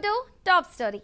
To top story.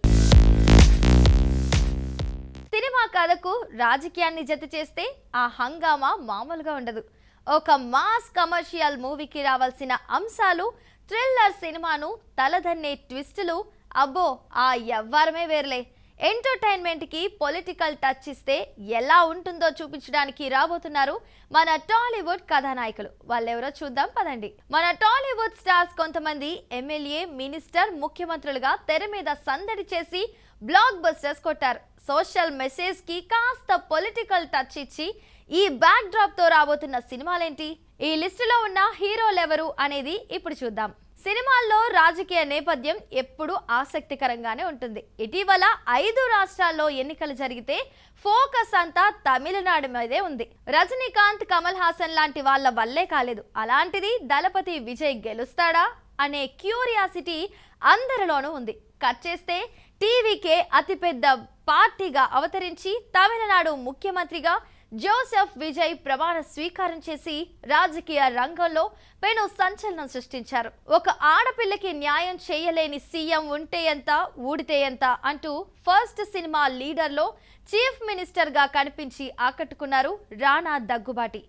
Cinema కథకు రాజకీయాన్ని జత చేస్తే ఆ హంగామా మామూలుగా ఉండదు. ఒక మాస్ కమర్షియల్ మూవీకి రావాల్సిన అంశాలు, థ్రిల్లర్ సినిమాను తలదన్నే ట్విస్టులు, అబ్బో ఆ ఎవ్వరమే వేర్లే. ఎంటర్టైన్మెంట్ కి పొలిటికల్ టచ్ ఇస్తే ఎలా ఉంటుందో చూపించడానికి రాబోతున్నారు మన టాలీవుడ్ కథానాయకులు. వాళ్ళెవరో చూద్దాం పదండి. మన టాలీవుడ్ స్టార్స్ కొంతమంది ఎమ్మెల్యే, మినిస్టర్, ముఖ్యమంత్రులుగా తెర మీద సందడి చేసి బ్లాక్ బస్టర్స్ కొట్టారు. సోషల్ మెసేజ్ కి కాస్త పొలిటికల్ టచ్ ఇచ్చి ఈ బ్యాక్ డ్రాప్ తో రాబోతున్న సినిమాలేంటి, ఈ లిస్టులో ఉన్న హీరోలెవరు అనేది ఇప్పుడు చూద్దాం. సినిమాల్లో రాజకీయ నేపథ్యం ఎప్పుడు ఆసక్తికరంగానే ఉంటుంది. ఇటీవల 5 రాష్ట్రాల్లో ఎన్నికలు జరిగితే ఫోకస్ అంతా తమిళనాడు మీదే ఉంది. రజనీకాంత్, కమల్ హాసన్ లాంటి వాళ్ళ వల్లే కాలేదు. అలాంటిది దళపతి విజయ్ గెలుస్తాడా అనే క్యూరియాసిటీ అందరిలోనూ ఉంది. కట్ చేస్తే టీవీకే అతిపెద్ద పార్టీగా అవతరించి తమిళనాడు ముఖ్యమంత్రిగా జోసెఫ్ విజయ్ ప్రమాణ స్వీకారం చేసి రాజకీయ రంగంలో పెను సంచలనం సృష్టించారు. ఒక ఆడపిల్లకి న్యాయం చేయలేని సీఎం ఉంటే ఎంత, ఊడితే ఎంత అంటూ ఫస్ట్ సినిమా లీడర్లో చీఫ్ మినిస్టర్ గా కనిపించి ఆకట్టుకున్నారు రానా దగ్గుబాటి.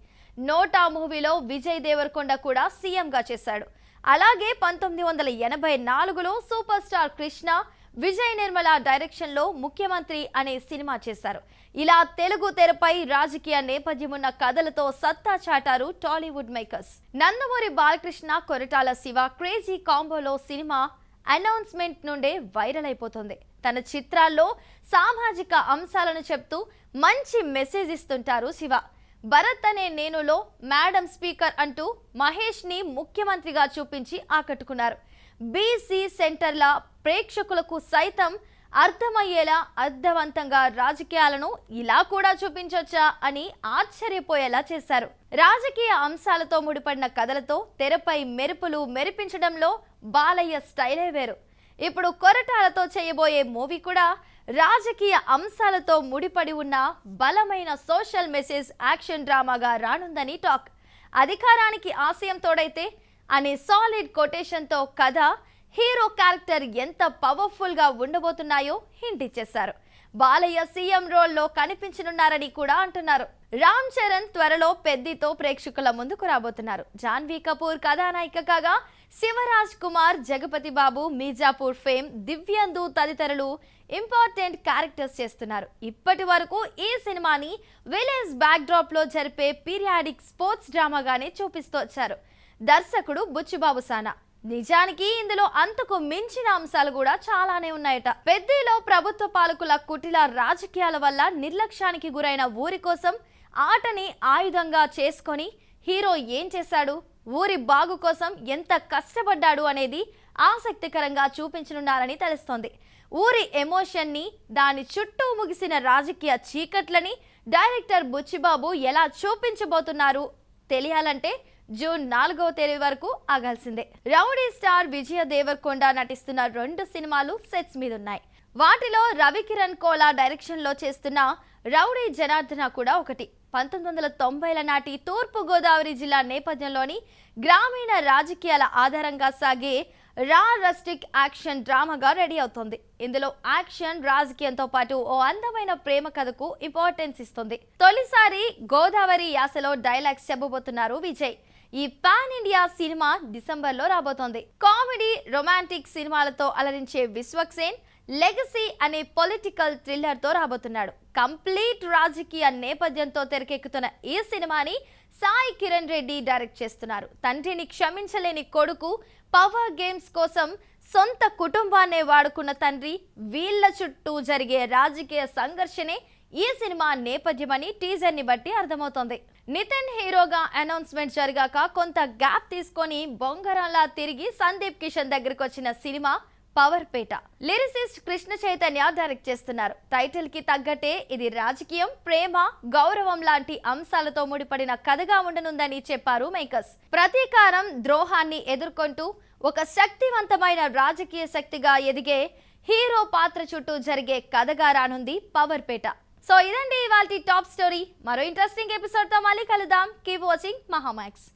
నోటా మూవీలో విజయ్ దేవరకొండ కూడా సీఎంగా చేశాడు. అలాగే 1984లో super star Krishna, Vijay Nirmala direction లో ముఖ్యమంత్రి అనే సినిమా చేశారు. ఇలా తెలుగు తెరపై రాజకీయ నేపథ్యమున్న కథలతో సత్తా చాటారు Tollywood makers. Nandamuri Balakrishna, Koratala Siva crazy కాంబోలో సినిమా అనౌన్స్మెంట్ నుండే వైరల్ అయిపోతుంది. తన చిత్రాల్లో సామాజిక అంశాలను చెప్తూ మంచి మెసేజ్ ఇస్తుంటారు శివ. భరత్ అనే నేనులో మేడం స్పీకర్ అంటూ మహేష్ ని ముఖ్యమంత్రిగా చూపించి ఆకట్టుకున్నారు. బీసీ సెంటర్ల ప్రేక్షకులకు సైతం అర్థమయ్యేలా అర్థవంతంగా రాజకీయాలను ఇలా కూడా చూపించొచ్చా అని ఆశ్చర్యపోయేలా చేశారు. రాజకీయ అంశాలతో ముడిపడిన కథలతో తెరపై మెరుపులు మెరిపించడంలో బాలయ్య స్టైలే వేరు. ఇప్పుడు కొరటాలతో చేయబోయే మూవీ కూడా రాజకీయ అంశాలతో ముడిపడి ఉన్న బలమైన సోషల్ మెసేజ్ యాక్షన్ డ్రామాగా రానుందని టాక్. అధికారానికి ఆశయం తోడైతే అనే సాలిడ్ కొటేషన్తో కథ, హీరో క్యారెక్టర్ ఎంత పవర్ఫుల్ గా ఉండబోతున్నాయో హింట్ ఇచ్చేశారు. బాలయ్య సీఎం రోల్లో కనిపించనున్నారని కూడా అంటున్నారు. రామ్ చరణ్ త్వరలో పెద్దితో ప్రేక్షకుల ముందుకు రాబోతున్నారు. జాన్వీ కపూర్ కథానాయిక కాగా శివరాజ్ కుమార్, జగపతి బాబు, మీర్జాపూర్ ఫేమ్, దివ్యందు తదితరులు ఇంపార్టెంట్ క్యారెక్టర్స్ చేస్తున్నారు. ఇప్పటి వరకు ఈ సినిమాని విలేజ్ బ్యాక్ డ్రాప్ లో జరిపే పీరియాడిక్ స్పోర్ట్స్ డ్రామాగానే చూపిస్తూ వచ్చారు దర్శకుడు బుచ్చిబాబు సానా. నిజానికి ఇందులో అంతకు మించిన అంశాలు కూడా చాలానే ఉన్నాయట. పెద్దిలో ప్రభుత్వ పాలకుల కుటిల రాజకీయాల వల్ల నిర్లక్ష్యానికి గురైన ఊరి కోసం ఆటని ఆయుధంగా చేసుకొని హీరో ఏం చేశాడు, ఊరి బాగు కోసం ఎంత కష్టపడ్డాడు అనేది ఆసక్తికరంగా చూపించనున్నారని తెలుస్తోంది. ఊరి ఎమోషన్ ని, దాని చుట్టూ ముగిసిన రాజకీయ చీకట్లని డైరెక్టర్ బుచ్చిబాబు ఎలా చూపించబోతున్నారు తెలియాలంటే జూన్ 4వ తేదీ వరకు ఆగాల్సిందే. రౌడీ స్టార్ విజయ్ దేవరకొండ నటిస్తున్న 2 సినిమాలు సెట్స్ మీద ఉన్నాయి. వాటిలో రవికిరణ్ కోలా డైరెక్షన్ లో చేస్తున్న రౌడీ జనార్దన కూడా ఒకటి. 1990ల నాటి తూర్పు గోదావరి జిల్లా నేపథ్యంలోని గ్రామీణ రాజకీయాల ఆధారంగా సాగే రా రస్టిక్ యాక్షన్ డ్రామాగా రెడీ అవుతోంది. ఇందులో యాక్షన్, రాజకీయంతో పాటు ఓ అందమైన ప్రేమ కథకు ఇంపార్టెన్స్ ఇస్తుంది. తొలిసారి గోదావరి యాసలో డైలాగ్స్ చెప్పబోతున్నారు విజయ్. ఈ పాన్ ఇండియా సినిమా డిసెంబర్లో రాబోతోంది. కామెడీ, రొమాంటిక్ సినిమాలతో అలరించే విశ్వక్సేన్ లెగసీ అనే పొలిటికల్ థ్రిల్లర్ తో రాబోతున్నాడు. కంప్లీట్ రాజకీయ నేపథ్యంతో తెరకెక్కుతున్న ఈ సినిమాని సాయి కిరణ్ రెడ్డి డైరెక్ట్ చేస్తున్నారు. తండ్రిని క్షమించలేని కొడుకు, పవర్ గేమ్స్ కోసం సొంత కుటుంబాన్నే వాడుకున్న తండ్రి, వీళ్ళ చుట్టూ జరిగే రాజకీయ సంఘర్షణే ఈ సినిమా నేపథ్యమని టీజర్ ని బట్టి అర్థమవుతోంది. నితిన్ హీరోగా అనౌన్స్మెంట్ జరిగాక కొంత గ్యాప్ తీసుకొని బొంగరంలా తిరిగి సందీప్ కిషన్ దగ్గరికి వచ్చిన సినిమా పవర్ పేట. లిరిసిస్ట్ కృష్ణ చైతన్య డైరెక్ట్ చేస్తున్నారు. టైటిల్ కి తగ్గట్టే ఇది రాజకీయం, ప్రేమ, గౌరవం లాంటి అంశాలతో ముడిపడిన కథగా ఉండనుందని చెప్పారు మేకర్స్. ప్రతీకారం, ద్రోహాన్ని ఎదుర్కొంటూ ఒక శక్తివంతమైన రాజకీయ శక్తిగా ఎదిగే హీరో పాత్ర చుట్టూ జరిగే కథగా రానుంది పవర్ పేట. సో ఇదండి ఇవాల్టి టాప్ స్టోరీ. మరో ఇంట్రెస్టింగ్ ఎపిసోడ్ తో మళ్ళీ కలుద్దాం. Keep watching Mahaa Max.